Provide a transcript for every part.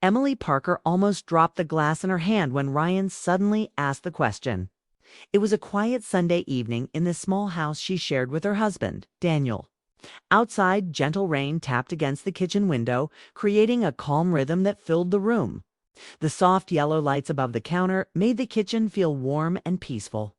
Emily Parker almost dropped the glass in her hand when Ryan suddenly asked the question. It was a quiet Sunday evening in the small house she shared with her husband, Daniel. Outside, gentle rain tapped against the kitchen window, creating a calm rhythm that filled the room. The soft yellow lights above the counter made the kitchen feel warm and peaceful.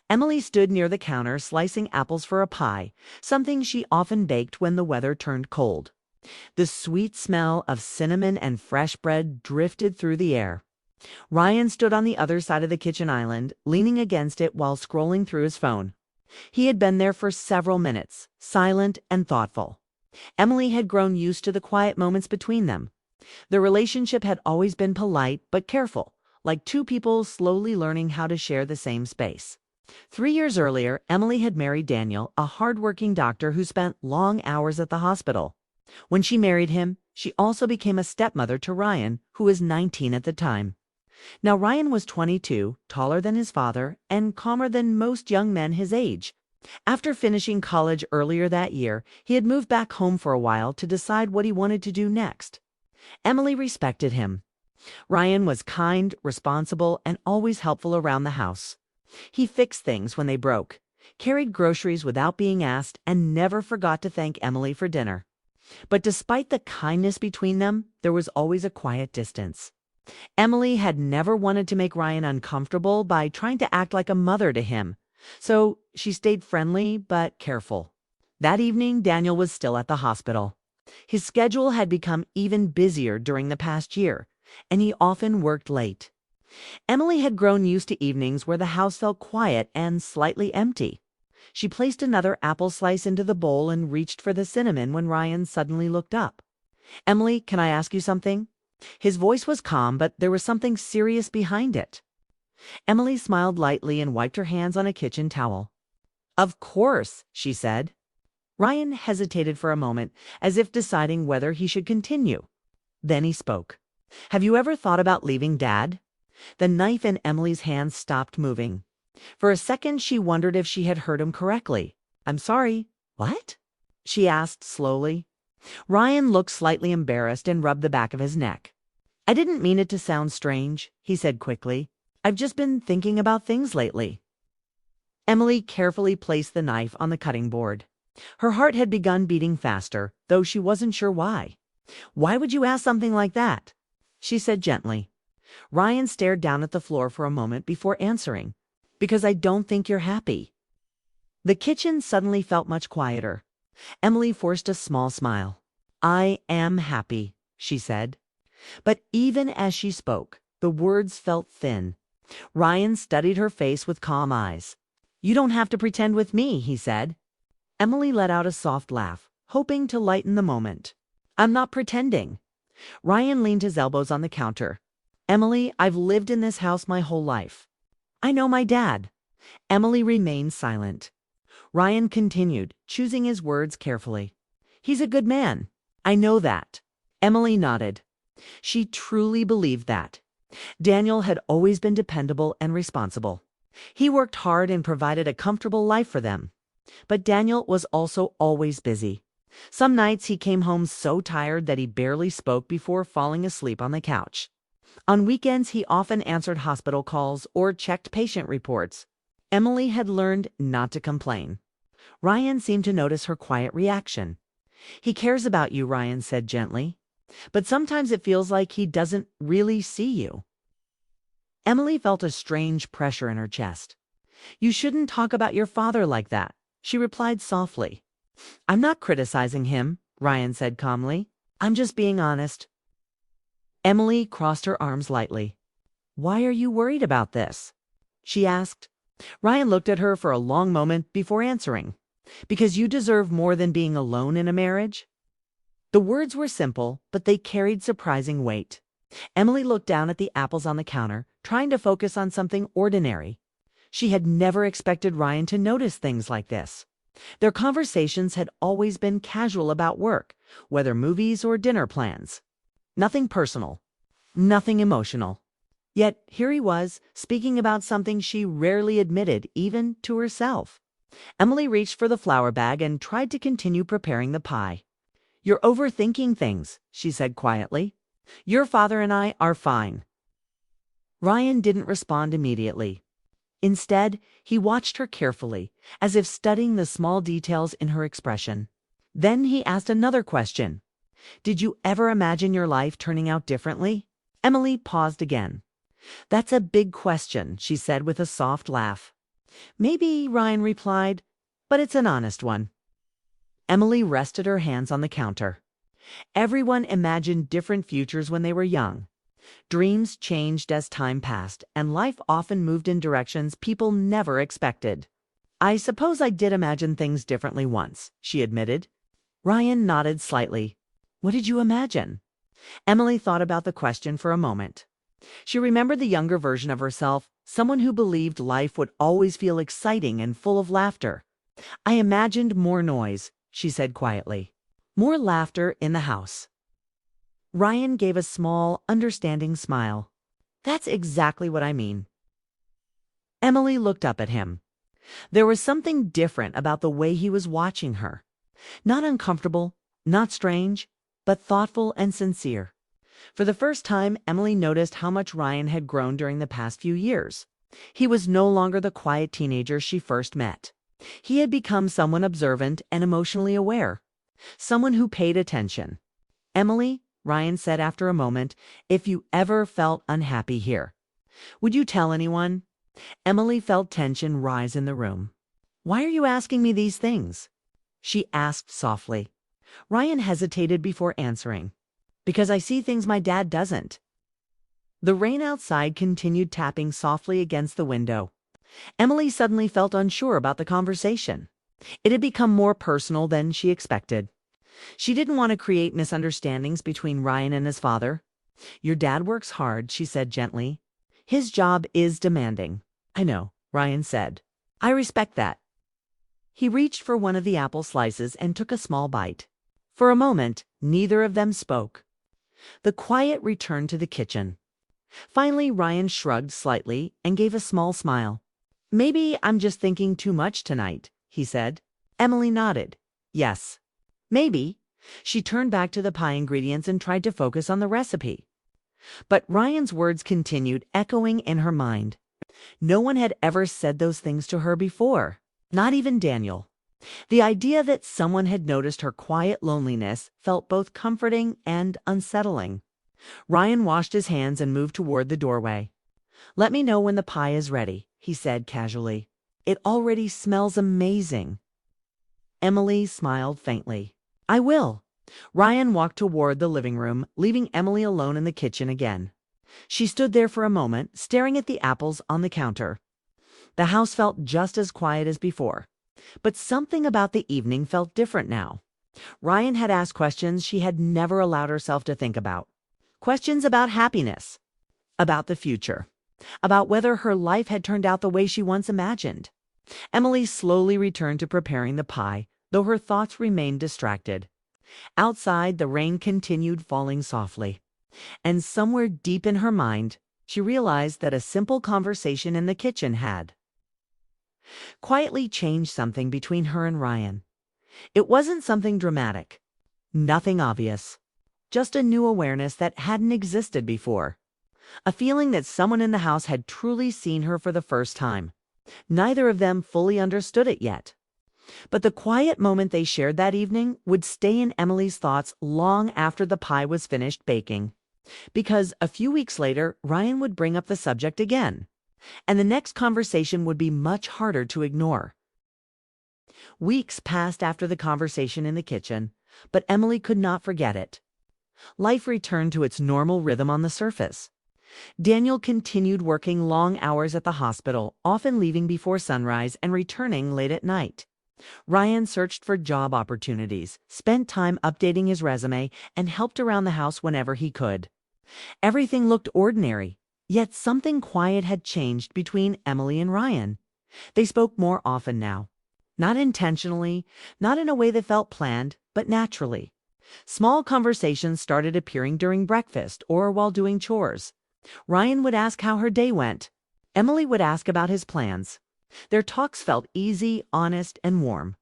Emily stood near the counter slicing apples for a pie, something she often baked when the weather turned cold. The sweet smell of cinnamon and fresh bread drifted through the air. Ryan stood on the other side of the kitchen island, leaning against it while scrolling through his phone. He had been there for several minutes, silent and thoughtful. Emily had grown used to the quiet moments between them. The relationship had always been polite but careful, like two people slowly learning how to share the same space. 3 years earlier, Emily had married Daniel, a hardworking doctor who spent long hours at the hospital. When she married him, she also became a stepmother to Ryan, who was 19 at the time. Now Ryan was 22, taller than his father, and calmer than most young men his age. After finishing college earlier that year, he had moved back home for a while to decide what he wanted to do next. Emily respected him. Ryan was kind, responsible, and always helpful around the house. He fixed things when they broke, carried groceries without being asked, and never forgot to thank Emily for dinner. But despite the kindness between them, there was always a quiet distance. Emily had never wanted to make Ryan uncomfortable by trying to act like a mother to him, so she stayed friendly but careful. That evening, Daniel was still at the hospital. His schedule had become even busier during the past year, and he often worked late. Emily had grown used to evenings where the house felt quiet and slightly empty. She placed another apple slice into the bowl and reached for the cinnamon when Ryan suddenly looked up. "Emily, can I ask you something?" His voice was calm, but there was something serious behind it. Emily smiled lightly and wiped her hands on a kitchen towel. "Of course," she said. Ryan hesitated for a moment, as if deciding whether he should continue. Then he spoke. "Have you ever thought about leaving Dad?" The knife in Emily's hand stopped moving. For a second, she wondered if she had heard him correctly. "I'm sorry, what?" she asked slowly. Ryan looked slightly embarrassed and rubbed the back of his neck. "I didn't mean it to sound strange," he said quickly. "I've just been thinking about things lately." Emily carefully placed the knife on the cutting board. Her heart had begun beating faster, though she wasn't sure why. "Why would you ask something like that?" she said gently. Ryan stared down at the floor for a moment before answering. "Because I don't think you're happy." The kitchen suddenly felt much quieter. Emily forced a small smile. "I am happy," she said. But even as she spoke, the words felt thin. Ryan studied her face with calm eyes. "You don't have to pretend with me," he said. Emily let out a soft laugh, hoping to lighten the moment. "I'm not pretending." Ryan leaned his elbows on the counter. "Emily, I've lived in this house my whole life. I know my dad." Emily remained silent. Ryan continued, choosing his words carefully. "He's a good man. I know that." Emily nodded. She truly believed that. Daniel had always been dependable and responsible. He worked hard and provided a comfortable life for them. But Daniel was also always busy. Some nights he came home so tired that he barely spoke before falling asleep on the couch. On weekends, he often answered hospital calls or checked patient reports. Emily had learned not to complain. Ryan seemed to notice her quiet reaction. "He cares about you," Ryan said gently. "But sometimes it feels like he doesn't really see you." Emily felt a strange pressure in her chest. "You shouldn't talk about your father like that," she replied softly. "I'm not criticizing him," Ryan said calmly. "I'm just being honest." Emily crossed her arms lightly. "Why are you worried about this?" she asked. Ryan looked at her for a long moment before answering. "Because you deserve more than being alone in a marriage." The words were simple, but they carried surprising weight. Emily looked down at the apples on the counter, trying to focus on something ordinary. She had never expected Ryan to notice things like this. Their conversations had always been casual about work, whether movies or dinner plans. Nothing personal, nothing emotional. Yet here he was, speaking about something she rarely admitted, even to herself. Emily reached for the flour bag and tried to continue preparing the pie. "You're overthinking things," she said quietly. Your father and I are fine." Ryan didn't respond immediately. Instead, he watched her carefully, as if studying the small details in her expression. Then he asked another question. "Did you ever imagine your life turning out differently?" Emily paused again. "That's a big question," she said with a soft laugh. "Maybe," Ryan replied, "but it's an honest one." Emily rested her hands on the counter. Everyone imagined different futures when they were young. Dreams changed as time passed, and life often moved in directions people never expected. "I suppose I did imagine things differently once," she admitted. Ryan nodded slightly. "What did you imagine?" Emily thought about the question for a moment. She remembered the younger version of herself, someone who believed life would always feel exciting and full of laughter. "I imagined more noise," she said quietly. "More laughter in the house." Ryan gave a small, understanding smile. "That's exactly what I mean." Emily looked up at him. There was something different about the way he was watching her. Not uncomfortable, not strange, but thoughtful and sincere. For the first time, Emily noticed how much Ryan had grown during the past few years. He was no longer the quiet teenager she first met. He had become someone observant and emotionally aware, someone who paid attention. "Emily," Ryan said after a moment, "if you ever felt unhappy here, would you tell anyone?" Emily felt tension rise in the room. "Why are you asking me these things?" she asked softly. Ryan hesitated before answering. "Because I see things my dad doesn't." The rain outside continued tapping softly against the window. Emily suddenly felt unsure about the conversation. It had become more personal than she expected. She didn't want to create misunderstandings between Ryan and his father. "Your dad works hard," she said gently. "His job is demanding." "I know," Ryan said. "I respect that." He reached for one of the apple slices and took a small bite. For a moment, neither of them spoke. The quiet returned to the kitchen. Finally, Ryan shrugged slightly and gave a small smile. "Maybe I'm just thinking too much tonight," he said. Emily nodded. "Yes. Maybe." She turned back to the pie ingredients and tried to focus on the recipe. But Ryan's words continued echoing in her mind. No one had ever said those things to her before, not even Daniel. The idea that someone had noticed her quiet loneliness felt both comforting and unsettling. Ryan washed his hands and moved toward the doorway. "Let me know when the pie is ready," he said casually. "It already smells amazing." Emily smiled faintly. "I will." Ryan walked toward the living room, leaving Emily alone in the kitchen again. She stood there for a moment, staring at the apples on the counter. The house felt just as quiet as before, but something about the evening felt different now. Ryan had asked questions she had never allowed herself to think about. Questions about happiness, about the future, about whether her life had turned out the way she once imagined. Emily slowly returned to preparing the pie, though her thoughts remained distracted. Outside, the rain continued falling softly, and somewhere deep in her mind, she realized that a simple conversation in the kitchen had quietly changed something between her and Ryan. It wasn't something dramatic, nothing obvious, just a new awareness that hadn't existed before. A feeling that someone in the house had truly seen her for the first time. Neither of them fully understood it yet. But the quiet moment they shared that evening would stay in Emily's thoughts long after the pie was finished baking. Because a few weeks later, Ryan would bring up the subject again, and the next conversation would be much harder to ignore. Weeks passed after the conversation in the kitchen, but Emily could not forget it. Life returned to its normal rhythm on the surface. Daniel continued working long hours at the hospital, often leaving before sunrise and returning late at night. Ryan searched for job opportunities, spent time updating his resume, and helped around the house whenever he could. Everything looked ordinary, yet something quiet had changed between Emily and Ryan. They spoke more often now. Not intentionally, not in a way that felt planned, but naturally. Small conversations started appearing during breakfast or while doing chores. Ryan would ask how her day went. Emily would ask about his plans. Their talks felt easy, honest, and warm.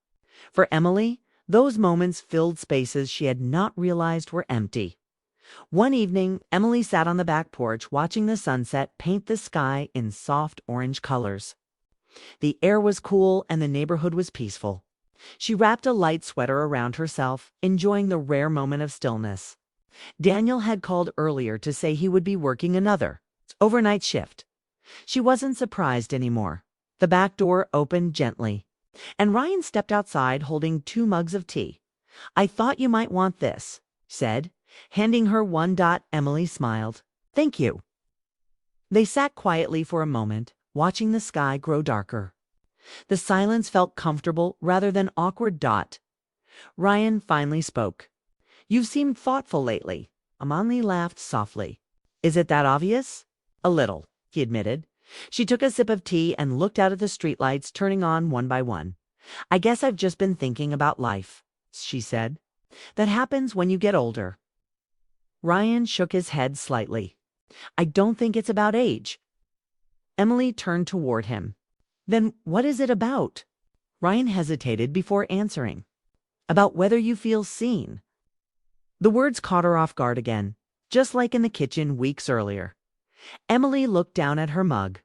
For Emily, those moments filled spaces she had not realized were empty. One evening, Emily sat on the back porch watching the sunset paint the sky in soft orange colors. The air was cool and the neighborhood was peaceful. She wrapped a light sweater around herself, enjoying the rare moment of stillness. Daniel had called earlier to say he would be working another overnight shift. She wasn't surprised anymore. The back door opened gently, and Ryan stepped outside holding 2 mugs of tea. "I thought you might want this," said, handing her one. Emily smiled. "Thank you." They sat quietly for a moment, watching the sky grow darker. The silence felt comfortable rather than awkward. Ryan finally spoke. "You've seemed thoughtful lately." Emily laughed softly. "Is it that obvious?" "A little," he admitted. She took a sip of tea and looked out at the streetlights turning on one by one. "I guess I've just been thinking about life," she said. "That happens when you get older." Ryan shook his head slightly. "I don't think it's about age." Emily turned toward him. "Then what is it about?" Ryan hesitated before answering. "About whether you feel seen." The words caught her off guard again, just like in the kitchen weeks earlier. Emily looked down at her mug.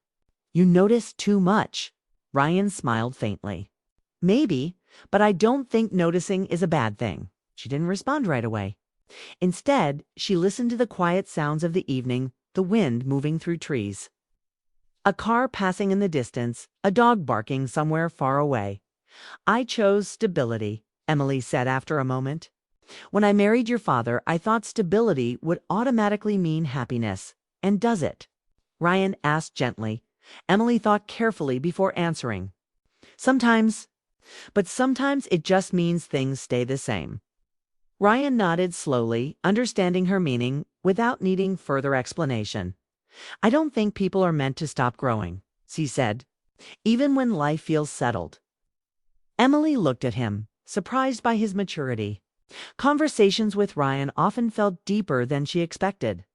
"You notice too much." Ryan smiled faintly. "Maybe, but I don't think noticing is a bad thing." She didn't respond right away. Instead, she listened to the quiet sounds of the evening, the wind moving through trees. A car passing in the distance, a dog barking somewhere far away. "I chose stability," Emily said after a moment. "When I married your father, I thought stability would automatically mean happiness. And does it?" Ryan asked gently. Emily thought carefully before answering. "Sometimes, but sometimes it just means things stay the same." Ryan nodded slowly, understanding her meaning without needing further explanation. "I don't think people are meant to stop growing," she said, "even when life feels settled." Emily looked at him, surprised by his maturity. Conversations with Ryan often felt deeper than she expected.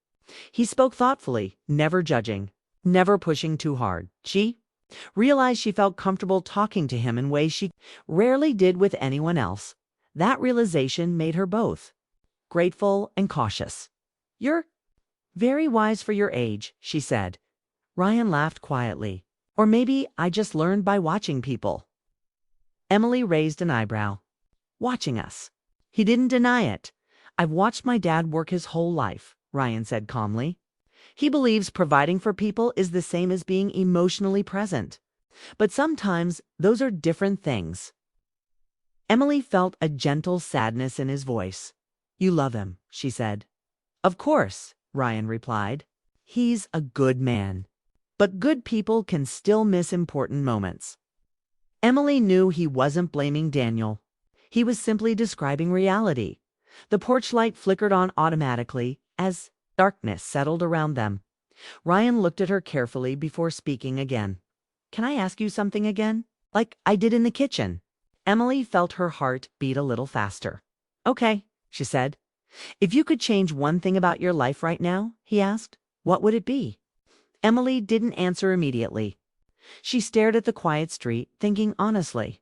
He spoke thoughtfully, never judging, never pushing too hard. She realized she felt comfortable talking to him in ways she rarely did with anyone else. That realization made her both grateful and cautious. "You're very wise for your age," she said. Ryan laughed quietly. "Or maybe I just learned by watching people." Emily raised an eyebrow. "Watching us?" He didn't deny it. "I've watched my dad work his whole life," Ryan said calmly. "He believes providing for people is the same as being emotionally present. But sometimes those are different things." Emily felt a gentle sadness in his voice. "You love him," she said. "Of course," Ryan replied. "He's a good man. But good people can still miss important moments." Emily knew he wasn't blaming Daniel. He was simply describing reality. The porch light flickered on automatically as darkness settled around them. Ryan looked at her carefully before speaking again. "Can I ask you something again? Like I did in the kitchen?" Emily felt her heart beat a little faster. "Okay," she said. "If you could change one thing about your life right now," he asked, "what would it be?" Emily didn't answer immediately. She stared at the quiet street, thinking honestly.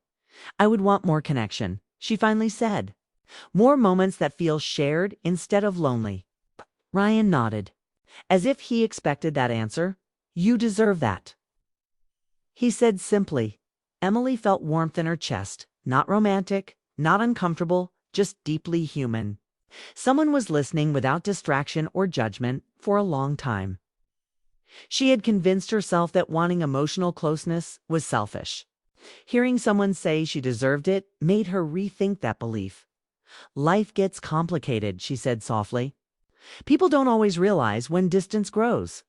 "I would want more connection," she finally said. "More moments that feel shared instead of lonely." Ryan nodded, as if he expected that answer. "You deserve that," he said simply. Emily felt warmth in her chest, not romantic, not uncomfortable, just deeply human. Someone was listening without distraction or judgment for a long time. She had convinced herself that wanting emotional closeness was selfish. Hearing someone say she deserved it made her rethink that belief. "Life gets complicated," she said softly. "People don't always realize when distance grows."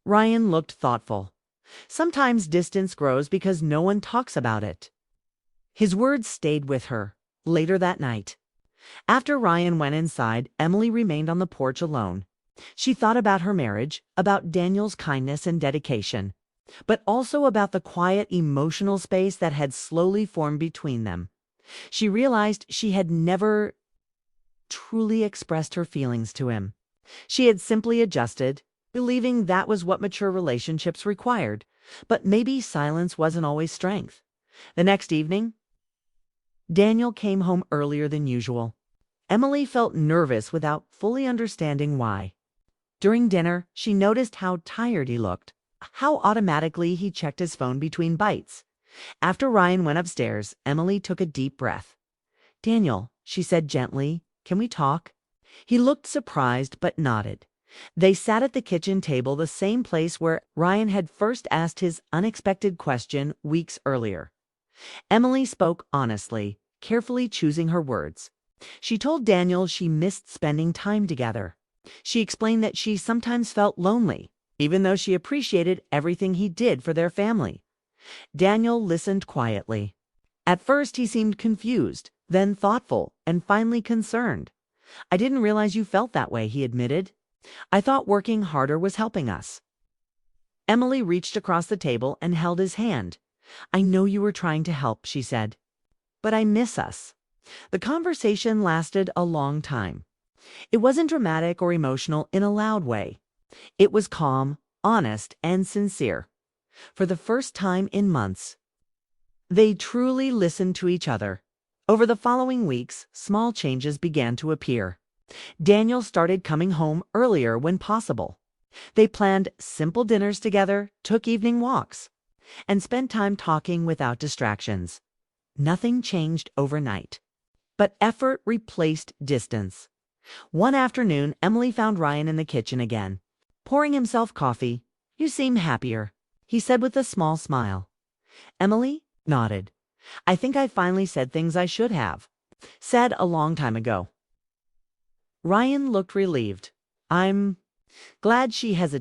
Ryan looked thoughtful. "Sometimes distance grows because no one talks about it." His words stayed with her. Later that night, after Ryan went inside, Emily remained on the porch alone. She thought about her marriage, about Daniel's kindness and dedication, but also about the quiet emotional space that had slowly formed between them. She realized she had never truly expressed her feelings to him. She had simply adjusted, believing that was what mature relationships required. But maybe silence wasn't always strength. The next evening, Daniel came home earlier than usual. Emily felt nervous without fully understanding why. During dinner, she noticed how tired he looked, how automatically he checked his phone between bites. After Ryan went upstairs, Emily took a deep breath. "Daniel," she said gently, "can we talk?" He looked surprised but nodded. They sat at the kitchen table, the same place where Ryan had first asked his unexpected question weeks earlier. Emily spoke honestly, carefully choosing her words. She told Daniel she missed spending time together. She explained that she sometimes felt lonely, even though she appreciated everything he did for their family. Daniel listened quietly. At first he seemed confused, then thoughtful, and finally concerned. "I didn't realize you felt that way," he admitted. "I thought working harder was helping us." Emily reached across the table and held his hand. "I know you were trying to help," she said, "but I miss us." The conversation lasted a long time. It wasn't dramatic or emotional in a loud way. It was calm, honest, and sincere. For the first time in months, they truly listened to each other. Over the following weeks, small changes began to appear. Daniel started coming home earlier when possible. They planned simple dinners together, took evening walks, and spent time talking without distractions. Nothing changed overnight, but effort replaced distance. One afternoon, Emily found Ryan in the kitchen again, pouring himself coffee. "You seem happier," he said with a small smile. Emily nodded. "I think I finally said things I should have said a long time ago." Ryan looked relieved. "I'm glad," she hesitated.